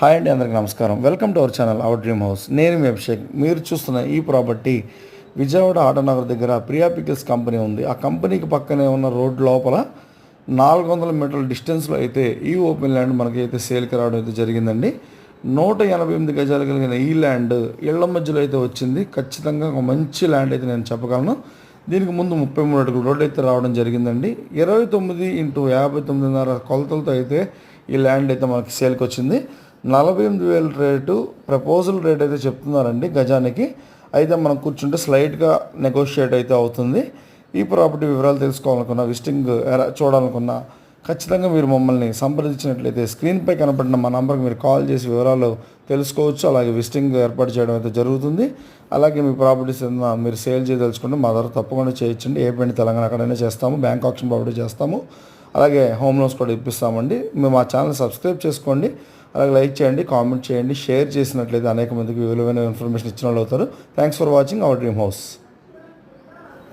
Hi అండి, అందరికీ నమస్కారం. Welcome to our channel our dream house. నేను మీ అభిషేక్. మీరు చూస్తున్న ఈ ప్రాపర్టీ విజయవాడ ఆటోనగర్ దగ్గర ప్రియా పికిల్స్ కంపెనీ ఉంది. ఆ కంపెనీకి పక్కనే ఉన్న రోడ్ లోపల 400 మీటర్ల డిస్టెన్స్లో అయితే ఈ ఓపెన్ ల్యాండ్ మనకి అయితే సేల్కి రావడం అయితే జరిగిందండి. 188 గజాలు కలిగిన ఈ ల్యాండ్ ఇళ్ల మధ్యలో అయితే వచ్చింది. ఖచ్చితంగా ఒక మంచి ల్యాండ్ అయితే నేను చెప్పగలను. దీనికి ముందు 33 అడుగుల రోడ్డు అయితే రావడం జరిగిందండి. 29x59.5 కొలతలతో అయితే ఈ ల్యాండ్ అయితే మనకి సేల్కి వచ్చింది. 48,000 రేటు ప్రపోజల్ రేట్ అయితే చెప్తున్నారండి గజానికి. అయితే మనం కూర్చుంటే స్లైట్గా నెగోషియేట్ అయితే అవుతుంది. ఈ ప్రాపర్టీ వివరాలు తెలుసుకోవాలనుకున్నా, విజిటింగ్ చూడాలనుకున్నా ఖచ్చితంగా మీరు మమ్మల్ని సంప్రదించినట్లయితే స్క్రీన్పై కనపడిన మా నంబర్కి మీరు కాల్ చేసి వివరాలు తెలుసుకోవచ్చు. అలాగే విజిటింగ్ ఏర్పాటు చేయడం అయితే జరుగుతుంది. అలాగే మీ ప్రాపర్టీస్ ఏదైనా మీరు సేల్ చేయదలుచుకుంటే మా ద్వారా తప్పకుండా చేయొచ్చండి. ఏపీ తెలంగాణ ఎక్కడైనా చేస్తాము. బ్యాంక్ ఆప్షన్ ప్రాపర్టీ చేస్తాము. అలాగే హోమ్ లోన్స్ కూడా ఇప్పిస్తామండి. మేము మా ఛానల్ సబ్స్క్రైబ్ చేసుకోండి. అలాగే లైక్ చేయండి, కామెంట్ చేయండి, షేర్ చేసినట్లయితే అనేక మందికి విలువైన ఇన్ఫర్మేషన్ ఇచ్చిన వాళ్ళు అవుతారు. Thanks for watching our dream house.